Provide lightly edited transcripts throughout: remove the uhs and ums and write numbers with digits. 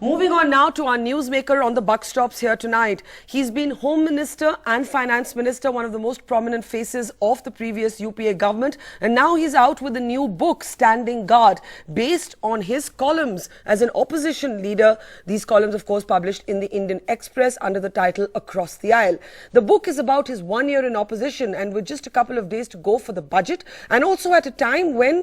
Moving on now to our newsmaker on the buck stops here tonight. He's been Home Minister and Finance Minister, one of the most prominent faces of the previous UPA government. And now he's out with a new book, Standing Guard, based on his columns as an opposition leader. These columns, of course, published in the Indian Express under the title Across the Aisle. The book is about his 1 year in opposition, and with just a couple of days to go for the budget, and also at a time when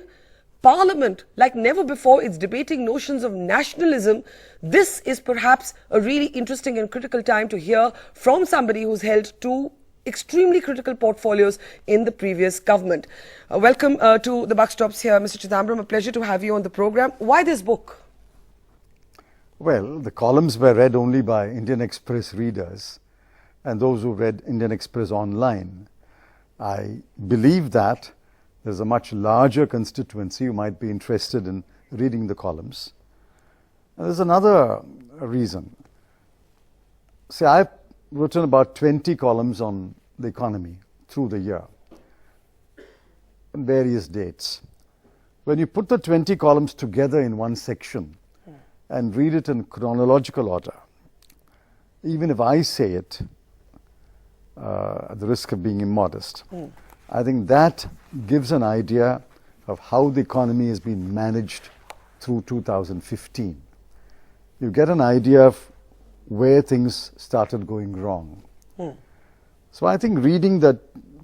Parliament, like never before, is debating notions of nationalism. This is perhaps a really interesting and critical time to hear from somebody who's held two extremely critical portfolios in the previous government. Welcome to the buck stops here, Mr. Chidambaram. A pleasure to have you on the program. Why this book? Well, the columns were read only by Indian Express readers and those who read Indian Express online. I believe that there's a much larger constituency who might be interested in reading the columns. And there's another reason. See, I've written about 20 columns on the economy through the year, on various dates. When you put the 20 columns together in one section and read it in chronological order, even if I say it, at the risk of being immodest, I think that gives an idea of how the economy has been managed through 2015. You get an idea of where things started going wrong. So I think reading the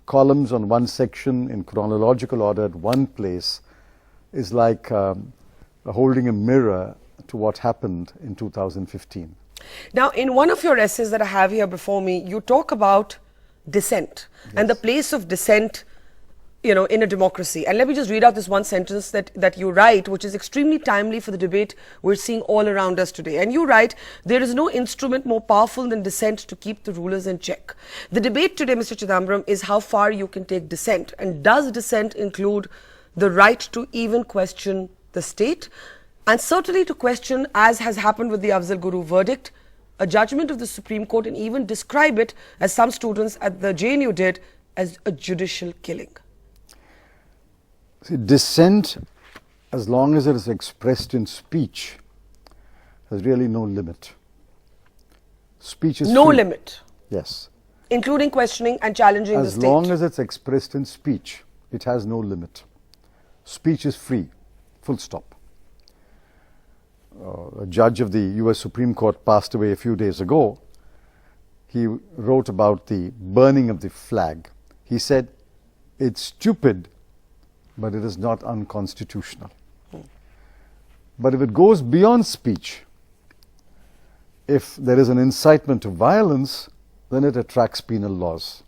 columns on one section in chronological order at one place is like holding a mirror to what happened in 2015. Now, in one of your essays that I have here before me, you talk about dissent and the place of dissent, you know, in a democracy. And let me just read out this one sentence that you write, which is extremely timely for the debate we're seeing all around us today. And you write, there is no instrument more powerful than dissent to keep the rulers in check. The debate today, Mr. Chidambaram, is how far you can take dissent. And does dissent include the right to even question the state? And certainly to question, as has happened with the Afzal Guru verdict, a judgment of the Supreme Court, and even describe it, as some students at the JNU did, as a judicial killing. See, dissent, as long as it is expressed in speech, has really no limit. Speech is no free. limit. Yes. Including questioning and challenging the state. As long as it's expressed in speech, it has no limit. Speech is free, full stop. A judge of the US Supreme Court passed away a few days ago. He wrote about the burning of the flag. He said, it's stupid, but it is not unconstitutional. But if it goes beyond speech, if there is an incitement to violence, then it attracts penal laws.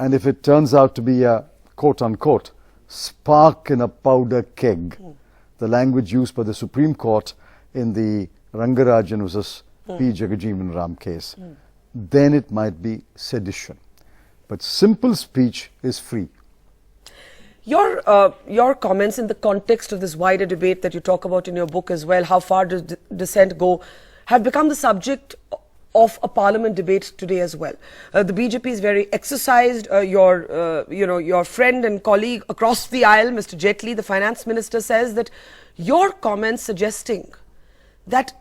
And if it turns out to be a quote-unquote spark in a powder keg, the language used by the Supreme Court in the Rangarajan versus P Chidambaram case, then it might be sedition. But simple speech is free. Your comments in the context of this wider debate that you talk about in your book as well, how far does dissent go, have become the subject of a parliament debate today as well. The BJP is very exercised. Your friend and colleague across the aisle, Mr. Jaitley, the finance minister, says that your comments suggesting that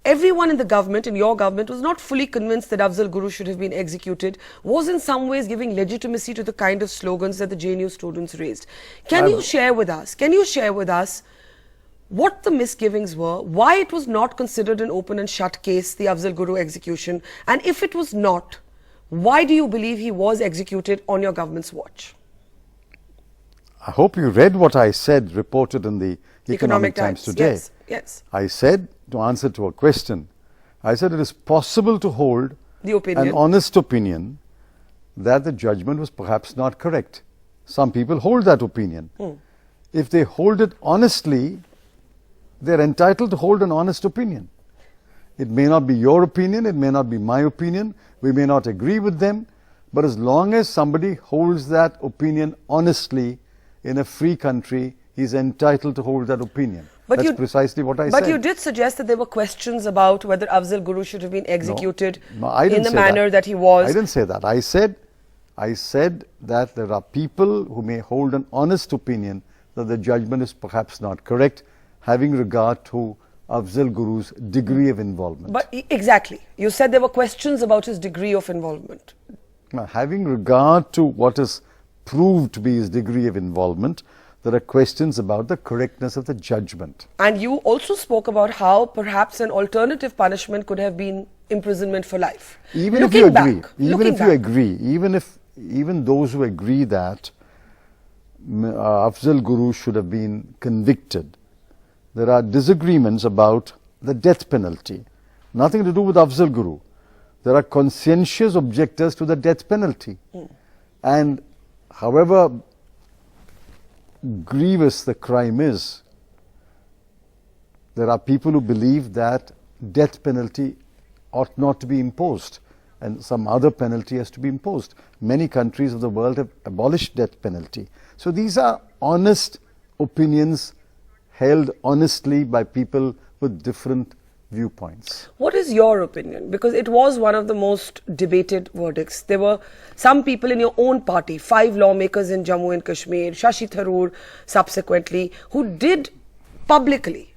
everyone in the government, in your government, was not fully convinced that Afzal Guru should have been executed, was in some ways giving legitimacy to the kind of slogans that the JNU students raised. Can you share with us what the misgivings were, why it was not considered an open and shut case, the Afzal Guru execution, and if it was not, why do you believe he was executed on your government's watch? I hope you read what I said, reported in the Economic Times today. Yes. I said, to answer to a question, I said it is possible to hold an honest opinion that the judgment was perhaps not correct. Some people hold that opinion. If they hold it honestly, they're entitled to hold an honest opinion. It may not be your opinion, it may not be my opinion, we may not agree with them, but as long as somebody holds that opinion honestly in a free country, he's entitled to hold that opinion. That's precisely what I said. But you did suggest that there were questions about whether Afzal Guru should have been executed in the manner that he was. I didn't say that. I said that there are people who may hold an honest opinion that the judgment is perhaps not correct, having regard to Afzal Guru's degree of involvement. But exactly. You said there were questions about his degree of involvement. Now, having regard to what is proved to be his degree of involvement, there are questions about the correctness of the judgment. And you also spoke about how perhaps an alternative punishment could have been imprisonment for life. Even if you agree, even those who agree that Afzal Guru should have been convicted, there are disagreements about the death penalty. Nothing to do with Afzal Guru. There are conscientious objectors to the death penalty. And however grievous the crime is, there are people who believe that death penalty ought not to be imposed and some other penalty has to be imposed. Many countries of the world have abolished death penalty. So these are honest opinions held honestly by people with different viewpoints. What is your opinion? Because it was one of the most debated verdicts. There were some people in your own party, 5 lawmakers in Jammu and Kashmir, Shashi Tharoor subsequently, who did publicly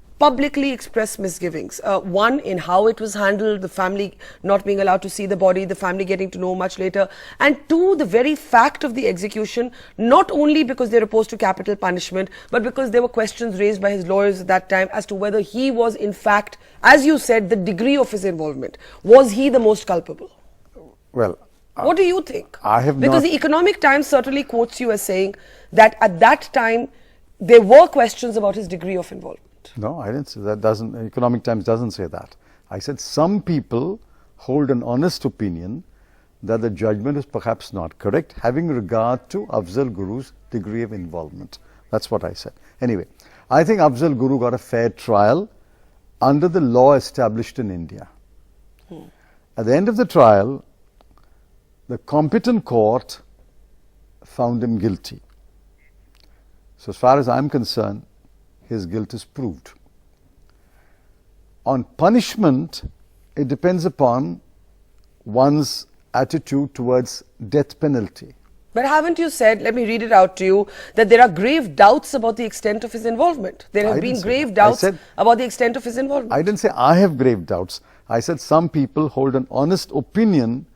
express misgivings. One, in how it was handled, the family not being allowed to see the body, the family getting to know much later. And 2, the very fact of the execution, not only because they're opposed to capital punishment, but because there were questions raised by his lawyers at that time as to whether he was in fact, as you said, the degree of his involvement. Was he the most culpable? Well, what do you think? Because the Economic Times certainly quotes you as saying that at that time, there were questions about his degree of involvement. No, I didn't say that. Economic Times doesn't say that. I said some people hold an honest opinion that the judgment is perhaps not correct, having regard to Afzal Guru's degree of involvement. That's what I said. Anyway, I think Afzal Guru got a fair trial under the law established in India. At the end of the trial, the competent court found him guilty. So as far as I'm concerned, his guilt is proved. On punishment, it depends upon one's attitude towards death penalty. But haven't you said, let me read it out to you, that there are grave doubts about the extent of his involvement? There have been grave doubts about the extent of his involvement. I didn't say I have grave doubts. I said some people hold an honest opinion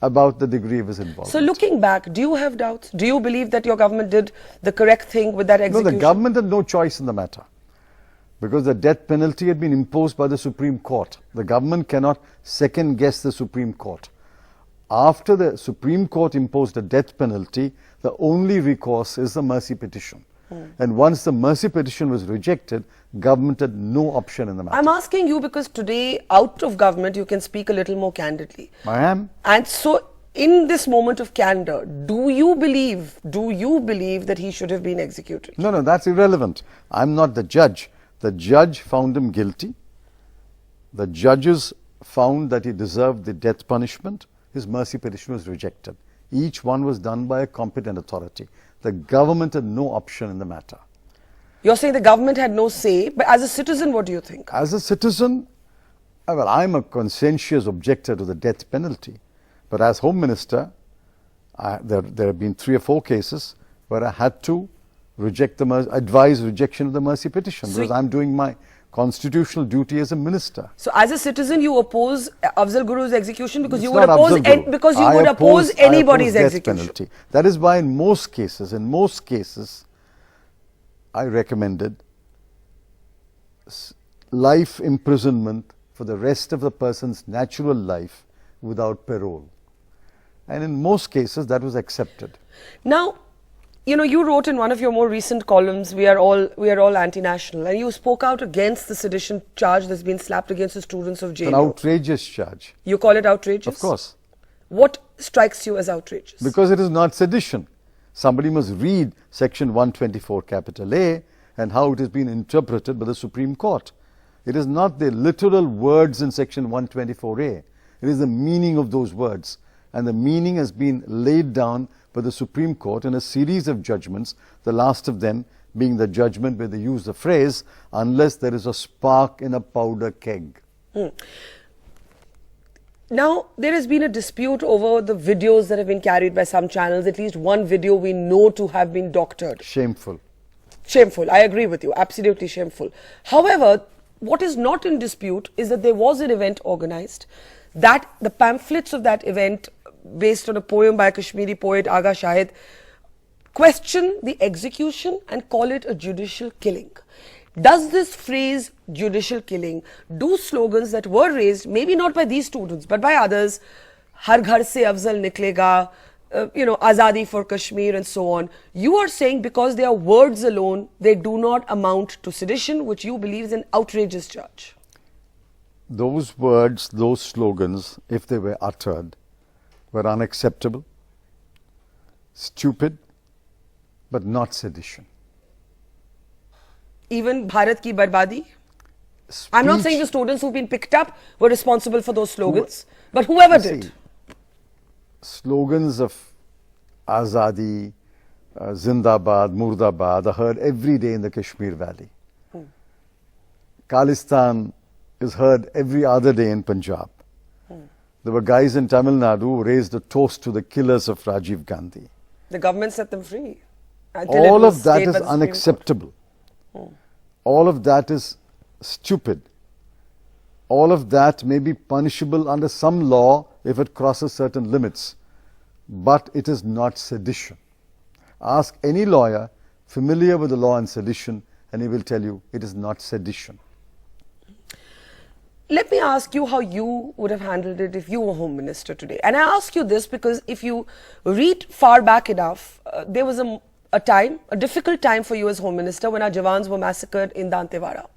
about the degree of his involvement. So looking back, do you have doubts? Do you believe that your government did the correct thing with that execution? No, the government had no choice in the matter, because the death penalty had been imposed by the Supreme Court. The government cannot second guess the Supreme Court. After the Supreme Court imposed a death penalty, the only recourse is the mercy petition. And once the mercy petition was rejected, government had no option in the matter. I'm asking you because today, out of government, you can speak a little more candidly. I am. And so, in this moment of candor, do you believe that he should have been executed? No, that's irrelevant. I'm not the judge. The judge found him guilty. The judges found that he deserved the death punishment. His mercy petition was rejected. Each one was done by a competent authority. The government had no option in the matter. You're saying the government had no say, but as a citizen, what do you think? As a citizen, well, I'm a conscientious objector to the death penalty. But as Home Minister, there have been 3 or 4 cases where I had to advise rejection of the mercy petition, because I'm doing my constitutional duty as a minister. So as a citizen, you oppose Afzal Guru's execution because you would oppose anybody's execution. Penalty. That is why in most cases, I recommended life imprisonment for the rest of the person's natural life without parole. And in most cases, that was accepted. Now, you know, you wrote in one of your more recent columns, we are all anti-national, and you spoke out against the sedition charge that's been slapped against the students of JNU. An outrageous charge. You call it outrageous? Of course. What strikes you as outrageous? Because it is not sedition. Somebody must read section 124 capital A and how it has been interpreted by the Supreme Court. It is not the literal words in section 124A. It is the meaning of those words. And the meaning has been laid down by the Supreme Court in a series of judgments, the last of them being the judgment where they use the phrase, unless there is a spark in a powder keg. Now, there has been a dispute over the videos that have been carried by some channels. At least one video we know to have been doctored. Shameful. Shameful. I agree with you. Absolutely shameful. However, what is not in dispute is that there was an event organized, that the pamphlets of that event, based on a poem by a Kashmiri poet, Agha Shahid, question the execution and call it a judicial killing. Does this phrase judicial killing, do slogans that were raised, maybe not by these students, but by others, Har Ghar Se Afzal Niklega, Azadi for Kashmir and so on, you are saying because they are words alone, they do not amount to sedition, which you believe is an outrageous charge? Those words, those slogans, if they were uttered, were unacceptable, stupid, but not sedition. Even Bharat Ki Barbadi? I'm not saying the students who've been picked up were responsible for those slogans, but whoever did. Slogans of Azadi, Zindabad, Murdabad are heard every day in the Kashmir Valley. Khalistan is heard every other day in Punjab. There were guys in Tamil Nadu who raised a toast to the killers of Rajiv Gandhi. The government set them free. All of that is unacceptable. All of that is stupid. All of that may be punishable under some law if it crosses certain limits, but it is not sedition. Ask any lawyer familiar with the law on sedition and he will tell you it is not sedition. Let me ask you how you would have handled it if you were Home Minister today. And I ask you this because if you read far back enough, there was a difficult time for you as Home Minister when our Jawans were massacred in Dantewada.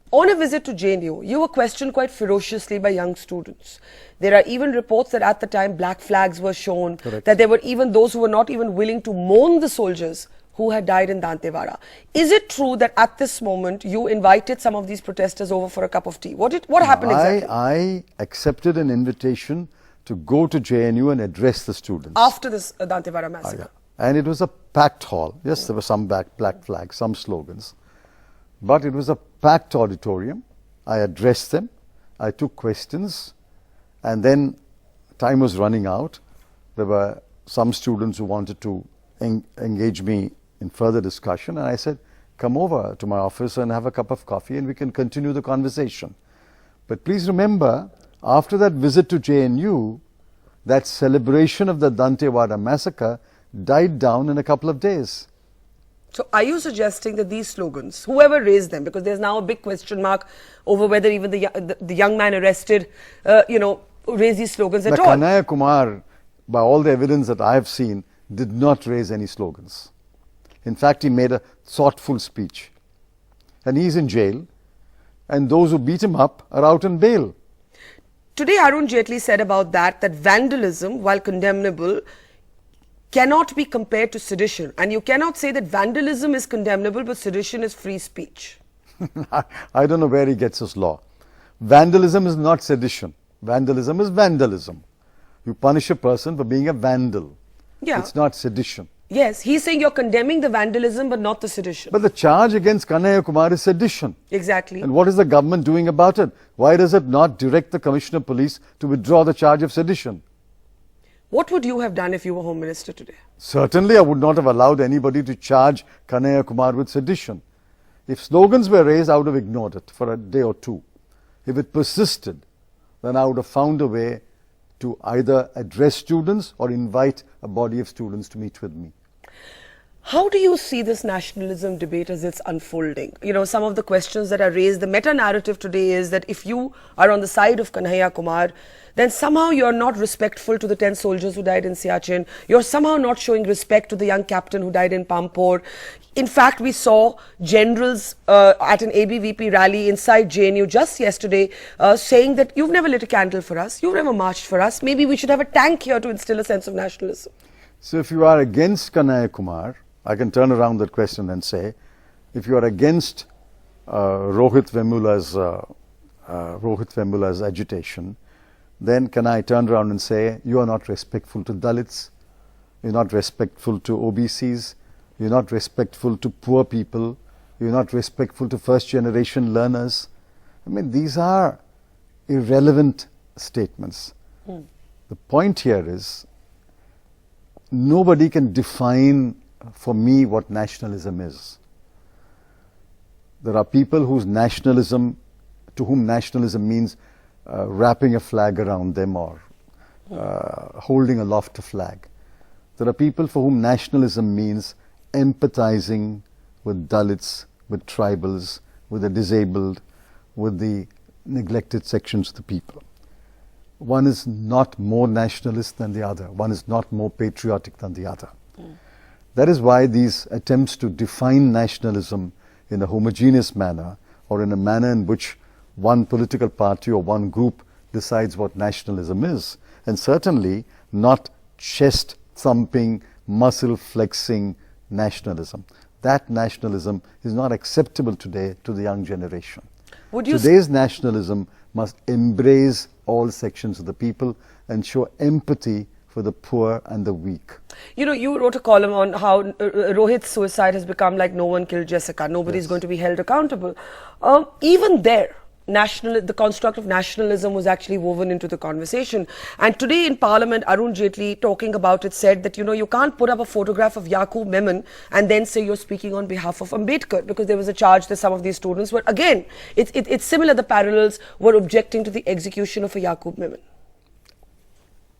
On a visit to JNU, you were questioned quite ferociously by young students. There are even reports that at the time black flags were shown, Correct. that there were even those who were not even willing to mourn the soldiers who had died in Dantewada. Is it true that at this moment you invited some of these protesters over for a cup of tea? What happened exactly? I accepted an invitation to go to JNU and address the students. After this Dantewada massacre? And it was a packed hall. Yes, there were some black flags, some slogans. But it was a packed auditorium. I addressed them. I took questions. And then time was running out. There were some students who wanted to engage me in further discussion. And I said, come over to my office and have a cup of coffee and we can continue the conversation. But please remember, after that visit to JNU, that celebration of the Dantewada massacre died down in a couple of days. So are you suggesting that these slogans, whoever raised them, because there's now a big question mark over whether even the young man arrested, raised these slogans at all? Kanhaiya Kumar, by all the evidence that I have seen, did not raise any slogans. In fact, he made a thoughtful speech. And he's in jail. And those who beat him up are out on bail. Today, Arun Jaitley said about that vandalism, while condemnable, cannot be compared to sedition. And you cannot say that vandalism is condemnable, but sedition is free speech. I don't know where he gets his law. Vandalism is not sedition. Vandalism is vandalism. You punish a person for being a vandal. Yeah. It's not sedition. Yes, he's saying you're condemning the vandalism, but not the sedition. But the charge against Kanhaiya Kumar is sedition. Exactly. And what is the government doing about it? Why does it not direct the Commissioner of Police to withdraw the charge of sedition? What would you have done if you were Home Minister today? Certainly, I would not have allowed anybody to charge Kanhaiya Kumar with sedition. If slogans were raised, I would have ignored it for a day or two. If it persisted, then I would have found a way to either address students or invite a body of students to meet with me. How do you see this nationalism debate as it's unfolding? Some of the questions that are raised, the meta-narrative today is that if you are on the side of Kanhaiya Kumar, then somehow you're not respectful to the 10 soldiers who died in Siachen. You're somehow not showing respect to the young captain who died in Pampore. In fact, we saw generals at an ABVP rally inside JNU just yesterday saying that you've never lit a candle for us, you've never marched for us, maybe we should have a tank here to instill a sense of nationalism. So if you are against Kanhaiya Kumar, I can turn around that question and say, if you are against Rohit Vemula's agitation, then can I turn around and say, you are not respectful to Dalits, you're not respectful to OBCs, you're not respectful to poor people, you're not respectful to first generation learners. I mean, these are irrelevant statements. The point here is, nobody can define for me what nationalism is. There are people to whom nationalism means wrapping a flag around them or holding aloft a flag. There are people for whom nationalism means empathizing with Dalits, with tribals, with the disabled, with the neglected sections of the people. One is not more nationalist than the other. One is not more patriotic than the other. That is why these attempts to define nationalism in a homogeneous manner or in a manner in which one political party or one group decides what nationalism is, and certainly not chest-thumping, muscle-flexing nationalism. That nationalism is not acceptable today to the young generation. Today's nationalism must embrace all sections of the people and show empathy for the poor and the weak. You know, you wrote a column on how Rohit's suicide has become like no one killed Jessica. Nobody is going to be held accountable. Even there, the construct of nationalism was actually woven into the conversation. And today in Parliament, Arun Jaitley, talking about it, said that, you know, you can't put up a photograph of Yaqub Memon and then say you're speaking on behalf of Ambedkar, because there was a charge that some of these students were, again, it's similar, the parallels, were objecting to the execution of a Yaqub Memon.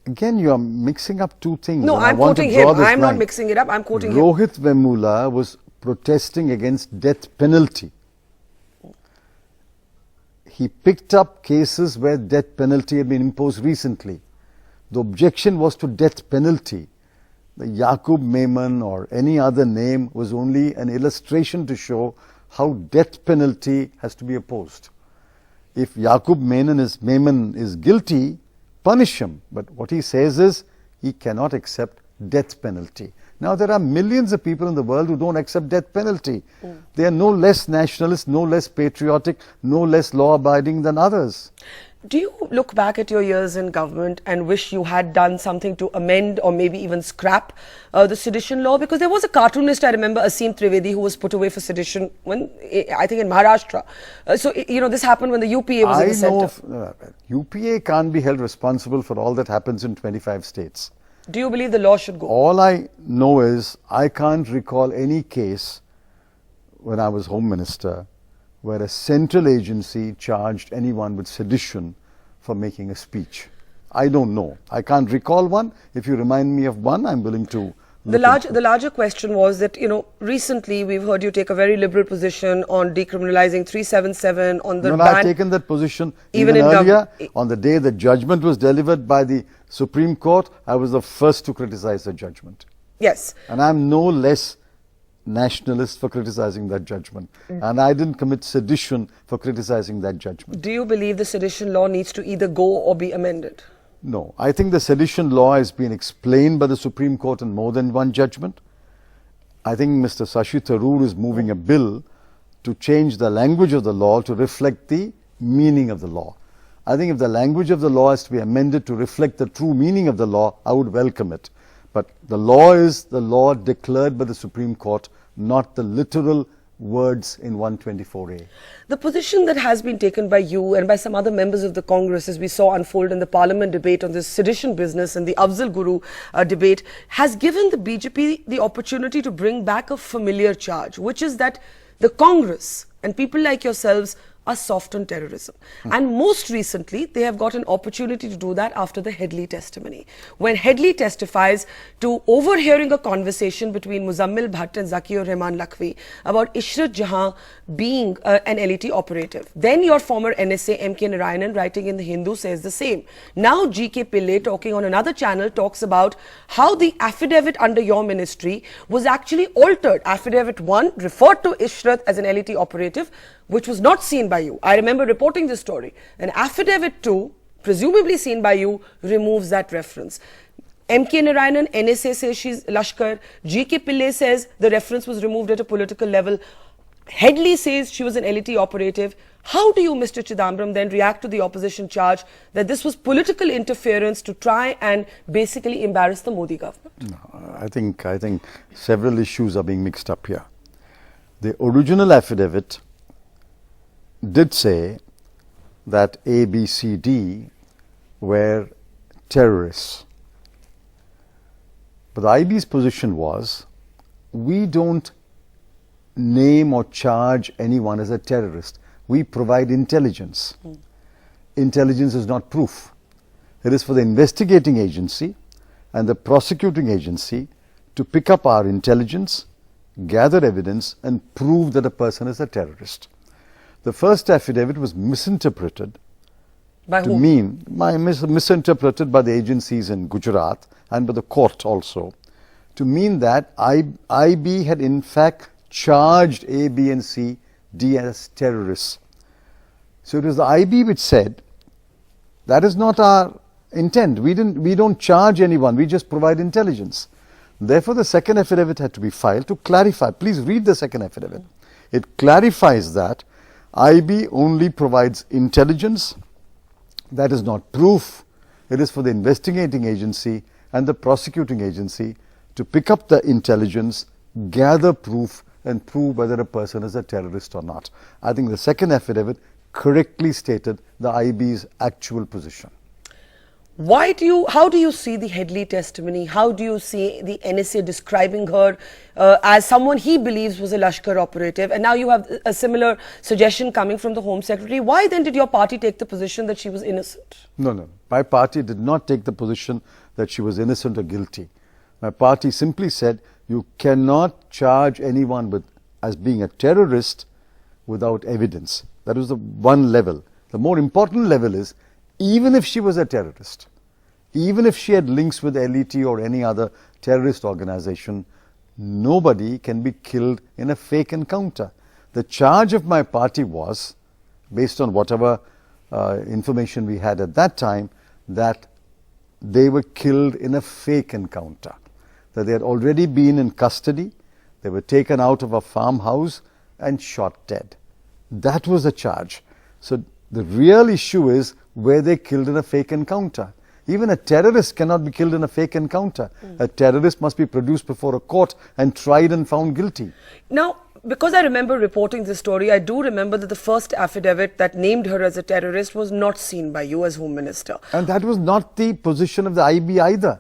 Again, you are mixing up two things. No, I'm quoting him. I'm not mixing it up. I'm quoting him. Rohit Vemula was protesting against death penalty. He picked up cases where death penalty had been imposed recently. The objection was to death penalty. The Yaqub Memon or any other name was only an illustration to show how death penalty has to be opposed. If Yaqub Memon is guilty, punish him. But what he says is he cannot accept death penalty. Now, there are millions of people in the world who don't accept death penalty. They are no less nationalist, no less patriotic, no less law-abiding than others. Do you look back at your years in government and wish you had done something to amend or maybe even scrap the sedition law? Because there was a cartoonist, I remember, Asim Trivedi, who was put away for sedition when, I think, in Maharashtra. So, you know, this happened when the UPA was in the centre. UPA can't be held responsible for all that happens in 25 states. Do you believe the law should go? All I know is I can't recall any case when I was Home Minister where a central agency charged anyone with sedition for making a speech. I don't know. I can't recall one. If you remind me of one, I'm willing to. The larger question was that, you know, recently we've heard you take a very liberal position on decriminalizing 377 on the ban. I've taken that position even earlier. On the day the judgment was delivered by the Supreme Court, I was the first to criticize the judgment. Yes. And I'm no less nationalist for criticizing that judgment. And I didn't commit sedition for criticizing that judgment. Do you believe the sedition law needs to either go or be amended? No. I think the sedition law has been explained by the Supreme Court in more than one judgment. I think Mr. Shashi Tharoor is moving a bill to change the language of the law to reflect the meaning of the law. I think if the language of the law has to be amended to reflect the true meaning of the law, I would welcome it. But the law is the law declared by the Supreme Court, not the literal words in 124A. The position that has been taken by you and by some other members of the Congress, as we saw unfold in the Parliament debate on this sedition business and the Afzal Guru debate, has given the BJP the opportunity to bring back a familiar charge, which is that the Congress and people like yourselves are soft on terrorism. And most recently, they have got an opportunity to do that after the Headley testimony. When Headley testifies to overhearing a conversation between Muzammil Bhatt and Zakir Rahman Lakhvi about Ishrat Jehan being an LET operative. Then your former NSA MK Narayanan, writing in The Hindu, says the same. Now GK Pillai, talking on another channel, talks about how the affidavit under your ministry was actually altered. Affidavit 1 referred to Ishrat as an LET operative, which was not seen by you. I remember reporting this story. And affidavit 2, presumably seen by you, removes that reference. MK Narayanan, NSA says she's Lashkar. GK Pillai says the reference was removed at a political level. Headley says she was an LET operative. How do you, Mr. Chidambaram, then react to the opposition charge that this was political interference to try and basically embarrass the Modi government? No, I think several issues are being mixed up here. The original affidavit did say that A, B, C, D were terrorists. But the IB's position was, we don't name or charge anyone as a terrorist. We provide intelligence. Intelligence is not proof. It is for the investigating agency and the prosecuting agency to pick up our intelligence, gather evidence and prove that a person is a terrorist. The first affidavit was misinterpreted By to whom? mean, misinterpreted by the agencies in Gujarat and by the court also, to mean that IB had in fact charged A, B and C, D as terrorists. So it was the IB which said, that is not our intent. We don't charge anyone, we just provide intelligence. Therefore, the second affidavit had to be filed to clarify. Please read the second affidavit. It clarifies that IB only provides intelligence. That is not proof. It is for the investigating agency and the prosecuting agency to pick up the intelligence, gather proof and prove whether a person is a terrorist or not. I think the second affidavit correctly stated the IB's actual position. How do you see the Headley testimony? How do you see the NSA describing her as someone he believes was a Lashkar operative? And now you have a similar suggestion coming from the Home Secretary. Why then did your party take the position that she was innocent? No. My party did not take the position that she was innocent or guilty. My party simply said you cannot charge anyone as being a terrorist without evidence. That was the one level. The more important level is, even if she was a terrorist, even if she had links with LET or any other terrorist organization, nobody can be killed in a fake encounter. The charge of my party was, based on whatever information we had at that time, that they were killed in a fake encounter, that they had already been in custody, they were taken out of a farmhouse and shot dead. That was the charge. So the real issue is, were they killed in a fake encounter? Even a terrorist cannot be killed in a fake encounter. A terrorist must be produced before a court and tried and found guilty. Now, because I remember reporting this story, I do remember that the first affidavit that named her as a terrorist was not seen by you as Home Minister. And that was not the position of the IB either.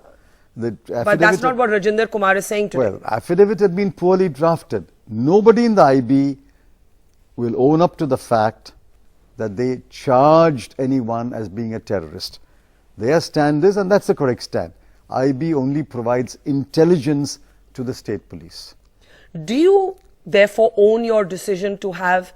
But that's not what Rajinder Kumar is saying today. Well, affidavit had been poorly drafted. Nobody in the IB will own up to the fact that they charged anyone as being a terrorist. Their stand is, and that's the correct stand, IB only provides intelligence to the state police. Do you therefore own your decision to have,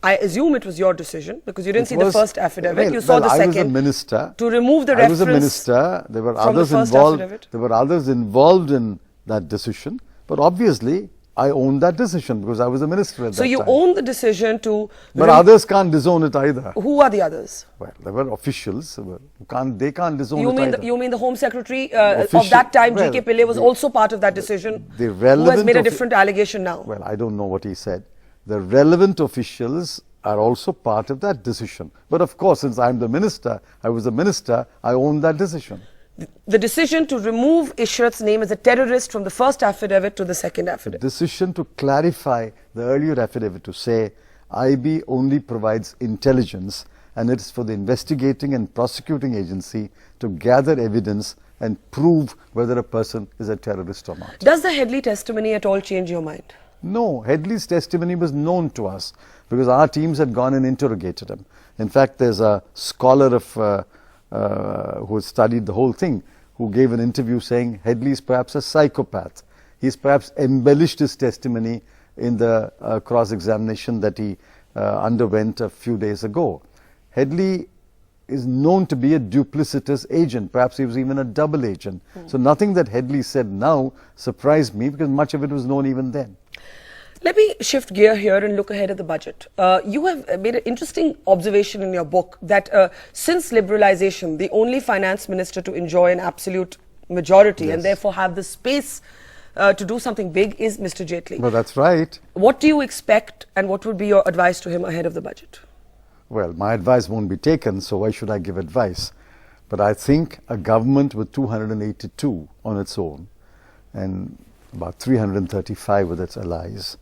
I assume it was your decision, because you didn't see the first affidavit, you saw the second. I was a minister. To remove the reference. I was a minister. There were from others the first involved. affidavit. There were others involved in that decision, but obviously I own that decision because I was a minister at that time. So you own the decision to... But others can't disown it either. Who are the others? Well, there were officials. They can't disown it either. You mean the Home Secretary of that time, GK Pillai, was also part of that decision, who has made a different allegation now? Well, I don't know what he said. The relevant officials are also part of that decision. But of course, since I'm the minister, I was a minister, I own that decision. The decision to remove Ishrat's name as a terrorist from the first affidavit to the second affidavit. The decision to clarify the earlier affidavit to say IB only provides intelligence and it is for the investigating and prosecuting agency to gather evidence and prove whether a person is a terrorist or not. Does the Headley testimony at all change your mind? No, Headley's testimony was known to us because our teams had gone and interrogated him. In fact, there's a scholar of who has studied the whole thing, who gave an interview saying Headley is perhaps a psychopath. He's perhaps embellished his testimony in the cross-examination that he underwent a few days ago. Headley is known to be a duplicitous agent. Perhaps he was even a double agent. So nothing that Headley said now surprised me because much of it was known even then. Let me shift gear here and look ahead at the budget. You have made an interesting observation in your book that since liberalization, the only finance minister to enjoy an absolute majority and therefore have the space to do something big is Mr. Jaitley. Well, that's right. What do you expect and what would be your advice to him ahead of the budget? Well, my advice won't be taken, so why should I give advice? But I think a government with 282 on its own and about 335 with its allies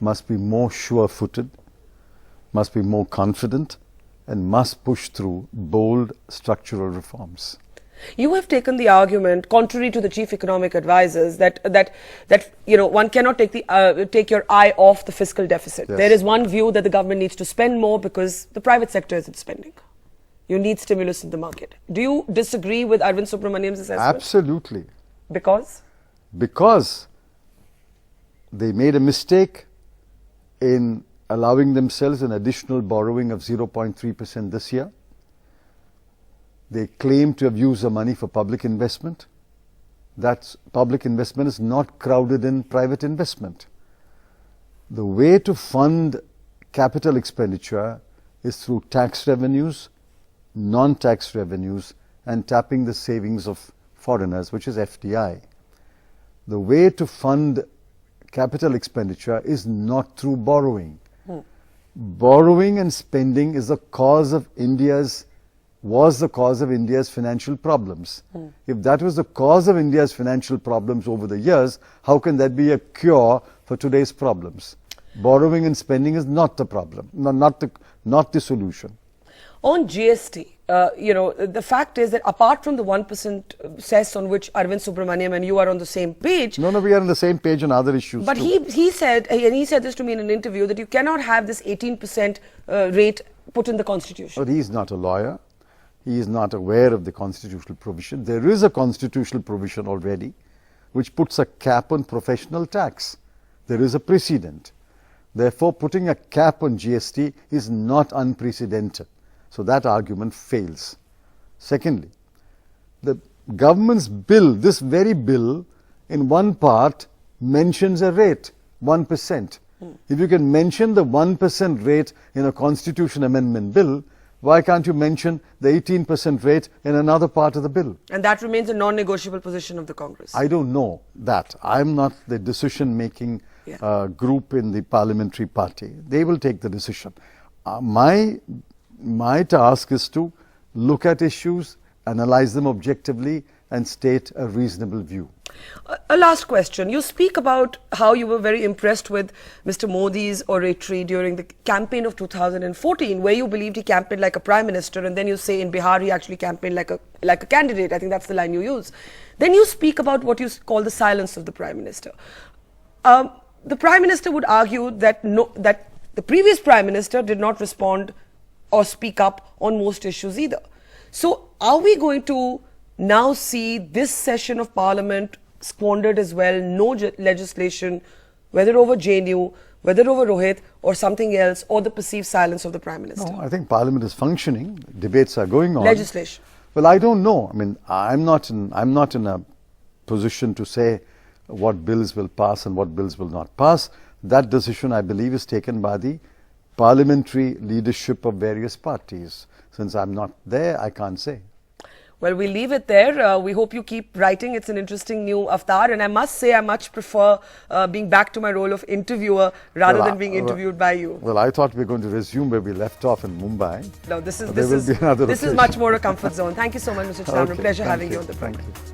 must be more sure-footed, must be more confident, and must push through bold structural reforms. You have taken the argument, contrary to the chief economic advisors, that one cannot take your eye off the fiscal deficit. Yes. There is one view that the government needs to spend more because the private sector isn't spending. You need stimulus in the market. Do you disagree with Arvind Subramaniam's assessment? Absolutely. Because? Because they made a mistake in allowing themselves an additional borrowing of 0.3% this year. They claim to have used the money for public investment. That public investment is not crowded in private investment. The way to fund capital expenditure is through tax revenues, non-tax revenues, and tapping the savings of foreigners, which is FDI. The way to fund capital expenditure is not through borrowing. Borrowing and spending is the cause of was the cause of India's financial problems. If that was the cause of India's financial problems over the years, how can that be a cure for today's problems? Borrowing and spending is not the problem, not the solution. On GST, the fact is that apart from the 1% cess on which Arvind Subramaniam and you are on the same page. No, we are on the same page on other issues but too. he said this to me in an interview, that you cannot have this 18% rate put in the constitution. But he is not a lawyer. He is not aware of the constitutional provision. There is a constitutional provision already which puts a cap on professional tax. There is a precedent. Therefore, putting a cap on GST is not unprecedented. So that argument fails. Secondly, the government's bill, this very bill, in one part mentions a rate, 1%. If you can mention the 1% rate in a constitution amendment bill, why can't you mention the 18% rate in another part of the bill? And that remains a non-negotiable position of the Congress. I don't know that. I'm not the decision-making group in the parliamentary party. They will take the decision. My task is to look at issues, analyze them objectively, and state a reasonable view. A last question. You speak about how you were very impressed with Mr. Modi's oratory during the campaign of 2014, where you believed he campaigned like a prime minister, and then you say in Bihar he actually campaigned like a candidate. I think that's the line you use. Then you speak about what you call the silence of the prime minister. The prime minister would argue that that the previous prime minister did not respond or speak up on most issues either. So are we going to now see this session of parliament squandered as well, no legislation, whether over JNU, whether over Rohit or something else, or the perceived silence of the Prime Minister? No, I think Parliament is functioning. Debates are going on. Legislation. Well, I don't know. I mean, I'm not in a position to say what bills will pass and what bills will not pass. That decision, I believe, is taken by the parliamentary leadership of various parties. Since I'm not there, I can't say. Well, we'll leave it there. We hope you keep writing. It's an interesting new avatar. And I must say, I much prefer being back to my role of interviewer rather than being interviewed by you. Well, I thought we were going to resume where we left off in Mumbai. No, this is much more a comfort zone. Thank you so much, Mr. Chidambaram. Pleasure having you on the program. Thank you.